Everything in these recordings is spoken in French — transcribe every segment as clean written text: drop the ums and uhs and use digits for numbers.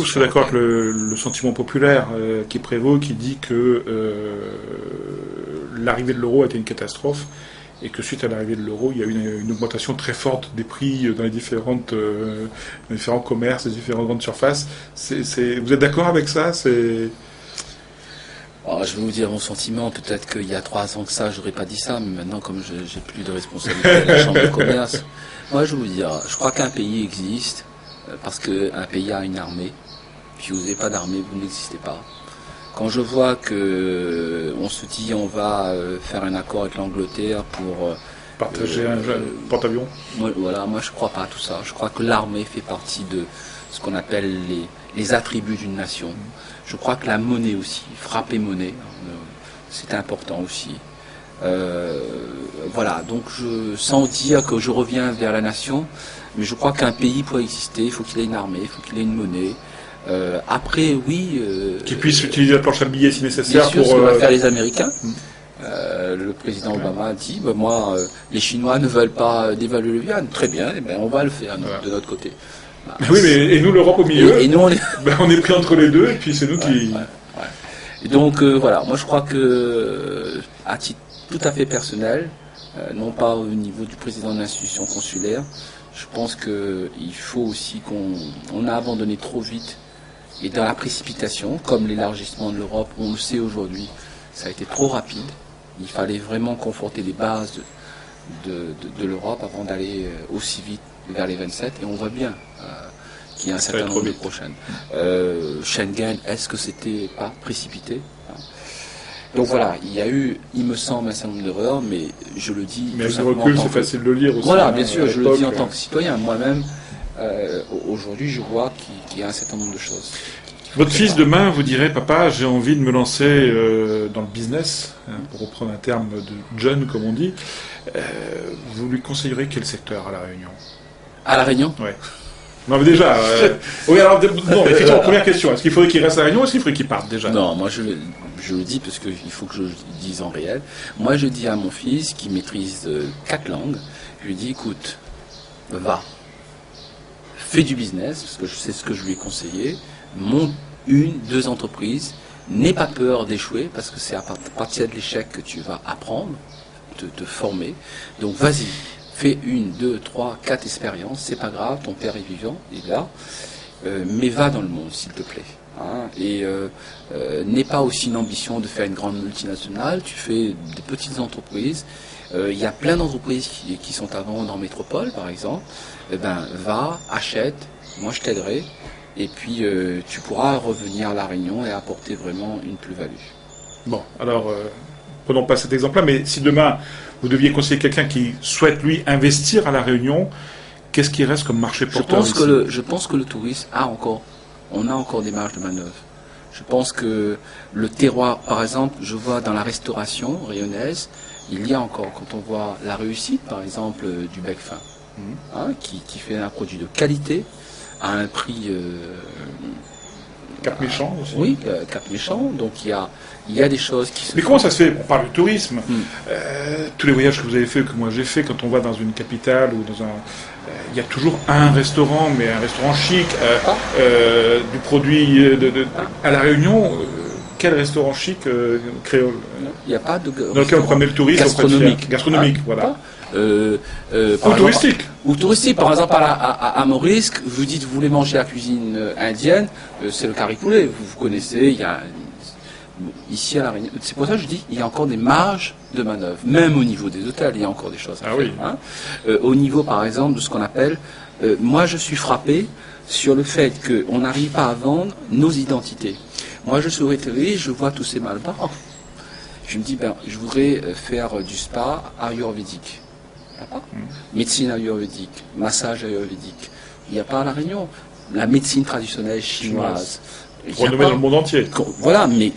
serez d'accord avec le sentiment populaire qui prévaut, qui dit que l'arrivée de l'euro a été une catastrophe et que suite à l'arrivée de l'euro, il y a eu une augmentation très forte des prix dans les différents commerces, les différentes grandes surfaces. Vous êtes d'accord avec ça? Alors, je vais vous dire mon sentiment. Peut-être qu'il y a 3 ans que ça, j'aurais pas dit ça, mais maintenant, comme j'ai plus de responsabilité à la Chambre de commerce, moi, je vais vous dire, je crois qu'un pays existe parce qu'un pays a une armée. Puis vous n'avez pas d'armée, vous n'existez pas. Quand je vois que on se dit on va faire un accord avec l'Angleterre pour partager un porte-avions. Moi je crois pas à tout ça. Je crois que l'armée fait partie de ce qu'on appelle les attributs d'une nation. Je crois que la monnaie aussi, frapper monnaie, c'est important aussi. Voilà, donc sans dire que je reviens vers la nation, mais je crois qu'un pays pour exister, il faut qu'il ait une armée, il faut qu'il ait une monnaie. Après, oui. Qui puisse utiliser la planche à billets si nécessaire. Bien sûr, pour ce que vont faire les Américains. Le président Obama a dit, les Chinois ne veulent pas dévaluer le yuan. Très bien, on va le faire de notre côté. Oui, mais et nous, l'Europe au milieu, et nous, on est pris entre les deux, et puis c'est nous qui... Et donc, voilà, moi je crois que, à titre tout à fait personnel, non pas au niveau du président de l'institution consulaire, je pense qu'il faut aussi qu'on a abandonné trop vite et dans la précipitation, comme l'élargissement de l'Europe, on le sait aujourd'hui, ça a été trop rapide. Il fallait vraiment conforter les bases de l'Europe avant d'aller aussi vite vers les 27, et on voit bien qu'il y a un certain nombre de prochaines. Schengen, est-ce que c'était pas précipité? Donc voilà, il y a eu, il me semble, un certain nombre d'erreurs, mais je le dis... Mais avec le recul, c'est facile de le lire aussi. Voilà, bien sûr, je le dis en tant que citoyen. Moi-même, aujourd'hui, je vois qu'il y a un certain nombre de choses. Votre fils, demain, vous dirait, papa, j'ai envie de me lancer dans le business, pour reprendre un terme de jeune, comme on dit. Vous lui conseillerez quel secteur à La Réunion? À La Réunion? Oui. Non, mais déjà... oui, alors, non, effectivement, première question. Est-ce qu'il faudrait qu'il reste à La Réunion ou est-ce qu'il faudrait qu'il parte, déjà? Non, moi, je le dis parce qu'il faut que je le dise en réel. Moi, je dis à mon fils, qui maîtrise 4 langues, je lui dis, écoute, va, fais du business, parce que je sais ce que je lui ai conseillé, monte 1-2 entreprises, n'aie pas peur d'échouer, parce que c'est à partir de l'échec que tu vas apprendre, te former. Donc, vas-y. Fais 1, 2, 3, 4 expériences, c'est pas grave, ton père est vivant, il est là, mais va dans le monde, s'il te plaît. Hein, et n'aie pas aussi une ambition de faire une grande multinationale, tu fais des petites entreprises. Il y a plein d'entreprises qui sont à vendre en métropole, par exemple. Va, achète, moi je t'aiderai, et puis tu pourras revenir à La Réunion et apporter vraiment une plus-value. Bon, alors, prenons pas cet exemple-là, mais si demain vous deviez conseiller quelqu'un qui souhaite, lui, investir à La Réunion, qu'est-ce qui reste comme marché porteur ici? Je pense que le tourisme on a encore des marges de manœuvre. Je pense que le terroir, par exemple, je vois dans la restauration rayonnaise, il y a encore, quand on voit la réussite, par exemple, du bec fin, qui fait un produit de qualité, à un prix... Cap Méchant aussi. Oui, Cap Méchant, donc il y a des choses qui se... Mais comment ça se fait? On parle du tourisme. Tous les voyages que vous avez fait, que moi j'ai fait, quand on va dans une capitale ou dans un... il y a toujours un restaurant, mais un restaurant chic, du produit à La Réunion. Quel restaurant chic créole? Il n'y a pas de... Dans lequel on prenait le tourisme. Gastronomique, voilà. Ou touristique. Ou touristique. Par exemple, à Maurice, vous dites vous voulez manger la cuisine indienne, c'est le curry poulet. Vous connaissez, il y a... Ici à La Réunion, c'est pour ça que je dis il y a encore des marges de manœuvre. Même au niveau des hôtels, il y a encore des choses à faire. Oui. Au niveau, par exemple, de ce qu'on appelle... moi, je suis frappé sur le fait qu'on n'arrive pas à vendre nos identités. Moi, je suis retiré, je vois tous ces malbars. Je me dis, je voudrais faire du spa ayurvédique. Médecine ayurvédique, massage ayurvédique. Il n'y a pas à La Réunion. La médecine traditionnelle chinoise. Renommée dans le monde entier. Voilà, mais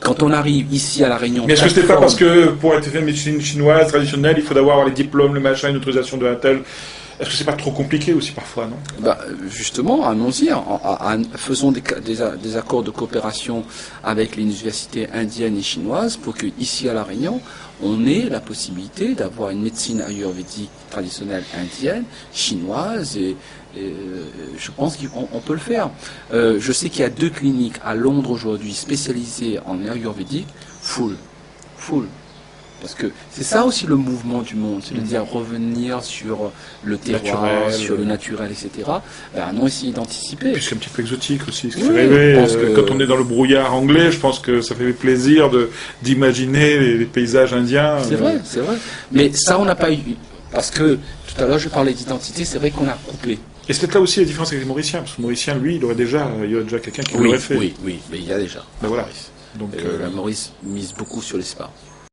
quand on arrive ici à La Réunion... Mais est-ce que c'était pas parce que pour être fait médecine chinoise traditionnelle, il faut avoir les diplômes, le machin, une autorisation de un tel... Est-ce que c'est pas trop compliqué aussi parfois, non? Justement, allons-y, faisons des accords de coopération avec les universités indiennes et chinoises pour que ici à La Réunion, on ait la possibilité d'avoir une médecine ayurvédique traditionnelle indienne, chinoise, et je pense qu'on peut le faire. Je sais qu'il y a 2 cliniques à Londres aujourd'hui spécialisées en ayurvédique, full. Parce que c'est ça aussi le mouvement du monde, c'est-à-dire revenir sur le terroir, naturel, sur le naturel, etc. Ben, non, essayer d'anticiper. Puis c'est un petit peu exotique aussi, ce qui Oui, fait rêver. je pense que- Quand on est dans le brouillard anglais, je pense que ça fait plaisir d'imaginer les paysages indiens. C'est vrai, c'est vrai. Mais ça, on n'a pas eu. Parce que tout à l'heure, je parlais d'identité, c'est vrai qu'on a coupé. Et c'est peut-être là aussi la différence avec les Mauriciens, parce que le Mauricien, lui, il y aurait déjà quelqu'un qui l'aurait fait. Oui, mais il y a déjà. Ben voilà. Maurice. Donc, La Maurice mise beaucoup sur les spas.